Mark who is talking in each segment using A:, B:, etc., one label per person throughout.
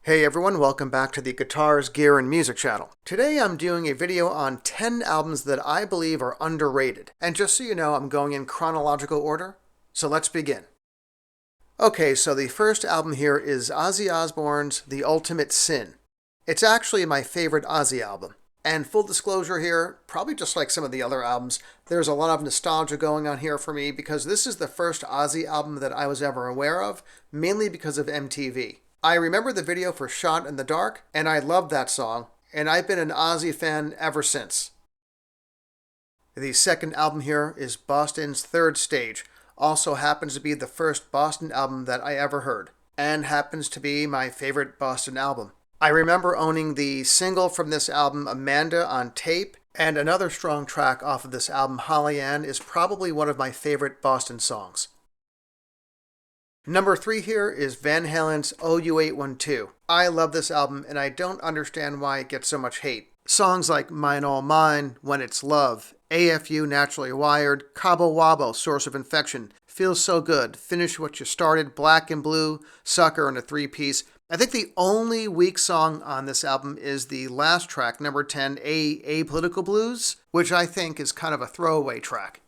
A: Hey everyone, welcome back to the Guitars, Gear, and Music channel. Today I'm doing a video on 10 albums that I believe are underrated. And just so you know, I'm going in chronological order, so let's begin. Okay, so the first album here is Ozzy Osbourne's The Ultimate Sin. It's actually my favorite Ozzy album. And full disclosure here, probably just like some of the other albums, there's a lot of nostalgia going on here for me because this is the first Ozzy album that I was ever aware of, mainly because of MTV. I remember the video for Shot in the Dark, and I loved that song, and I've been an Ozzy fan ever since. The second album here is Boston's Third Stage, also happens to be the first Boston album that I ever heard, and happens to be my favorite Boston album. I remember owning the single from this album, Amanda, on tape, and another strong track off of this album, Holly Ann, is probably one of my favorite Boston songs. Number 3 here is Van Halen's Oh U812. I love this album and I don't understand why it gets so much hate. Songs like Mine All Mine, When It's Love, AFU Naturally Wired, Cabo Wabo, Source of Infection, Feels So Good, Finish What You Started, Black and Blue, Sucker, and a three-piece. I think the only weak song on this album is the last track, number 10, Apolitical Blues, which I think is kind of a throwaway track.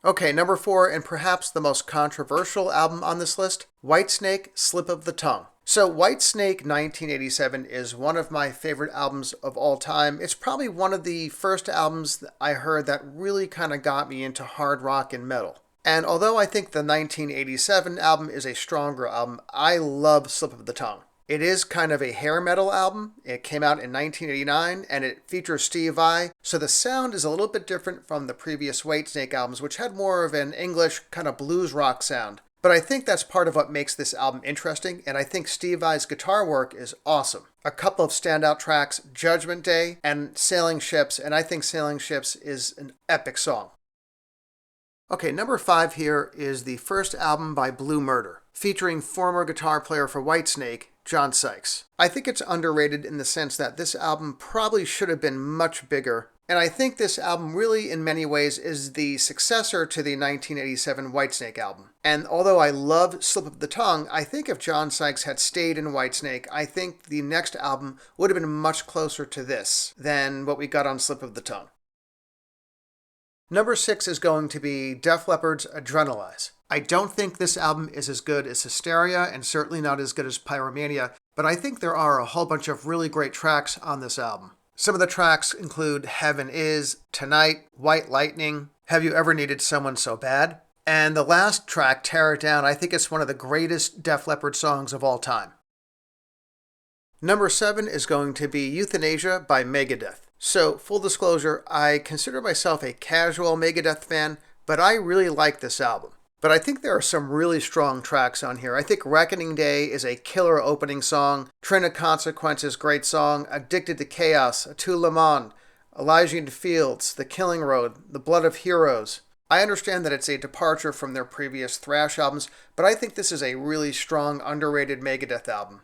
A: Okay, number 4, and perhaps the most controversial album on this list, Whitesnake, Slip of the Tongue. So Whitesnake 1987 is one of my favorite albums of all time. It's probably one of the first albums that I heard that really kind of got me into hard rock and metal. And although I think the 1987 album is a stronger album, I love Slip of the Tongue. It is kind of a hair metal album. It came out in 1989 and it features Steve Vai, so the sound is a little bit different from the previous Whitesnake albums, which had more of an English kind of blues rock sound. But I think that's part of what makes this album interesting, and I think Steve Vai's guitar work is awesome. A couple of standout tracks, Judgment Day and Sailing Ships, and I think Sailing Ships is an epic song. Okay, number 5 here is the first album by Blue Murder, featuring former guitar player for Whitesnake, John Sykes. I think it's underrated in the sense that this album probably should have been much bigger, and I think this album really in many ways is the successor to the 1987 Whitesnake album. And although I love Slip of the Tongue, I think if John Sykes had stayed in Whitesnake, I think the next album would have been much closer to this than what we got on Slip of the Tongue. Number 6 is going to be Def Leppard's Adrenalize. I don't think this album is as good as Hysteria and certainly not as good as Pyromania, but I think there are a whole bunch of really great tracks on this album. Some of the tracks include Heaven Is, Tonight, White Lightning, Have You Ever Needed Someone So Bad? And the last track, Tear It Down, I think it's one of the greatest Def Leppard songs of all time. Number 7 is going to be Euthanasia by Megadeth. So, full disclosure, I consider myself a casual Megadeth fan, but I really like this album. But I think there are some really strong tracks on here. I think Reckoning Day is a killer opening song, Train of Consequences, great song, Addicted to Chaos, A To Le Monde, Elysian Fields, The Killing Road, The Blood of Heroes. I understand that it's a departure from their previous thrash albums, but I think this is a really strong, underrated Megadeth album.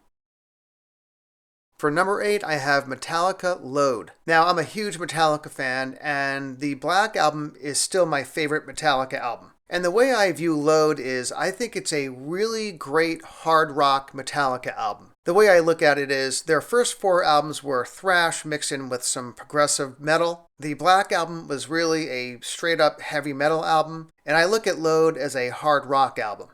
A: For number 8, I have Metallica, Load. Now, I'm a huge Metallica fan, and the Black Album is still my favorite Metallica album. And the way I view Load is I think it's a really great hard rock Metallica album. The way I look at it is their first 4 albums were thrash mixed in with some progressive metal. The Black Album was really a straight up heavy metal album, and I look at Load as a hard rock album.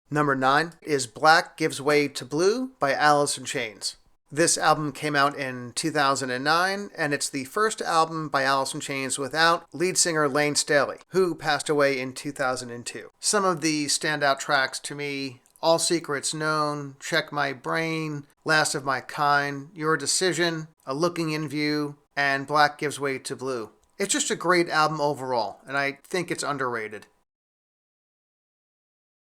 A: Number 9 is Black Gives Way to Blue by Alice in Chains. This album came out in 2009, and it's the first album by Alice in Chains without lead singer Lane Staley, who passed away in 2002. Some of the standout tracks to me, All Secrets Known, Check My Brain, Last of My Kind, Your Decision, A Looking in View, and Black Gives Way to Blue. It's just a great album overall, and I think it's underrated.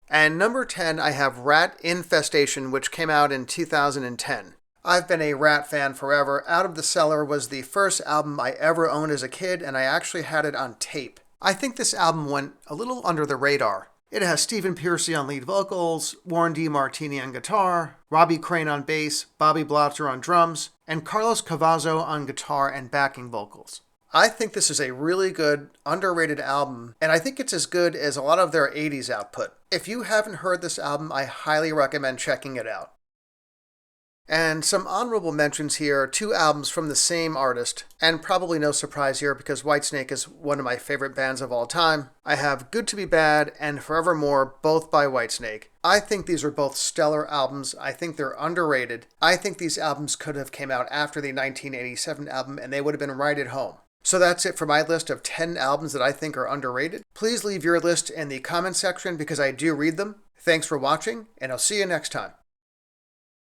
A: And number 10, I have Rat Infestation, which came out in 2010. I've been a Rat fan forever. Out of the Cellar was the first album I ever owned as a kid, and I actually had it on tape. I think this album went a little under the radar. It has Stephen Pearcy on lead vocals, Warren D. Martini on guitar, Robbie Crane on bass, Bobby Blotzer on drums, and Carlos Cavazo on guitar and backing vocals. I think this is a really good, underrated album, and I think it's as good as a lot of their 80s output. If you haven't heard this album, I highly recommend checking it out. And some honorable mentions here, two albums from the same artist, and probably no surprise here because Whitesnake is one of my favorite bands of all time. I have Good to Be Bad and Forevermore, both by Whitesnake. I think these are both stellar albums. I think they're underrated. I think these albums could have came out after the 1987 album and they would have been right at home. So that's it for my list of 10 albums that I think are underrated. Please leave your list in the comment section because I do read them. Thanks for watching, and I'll see you next time.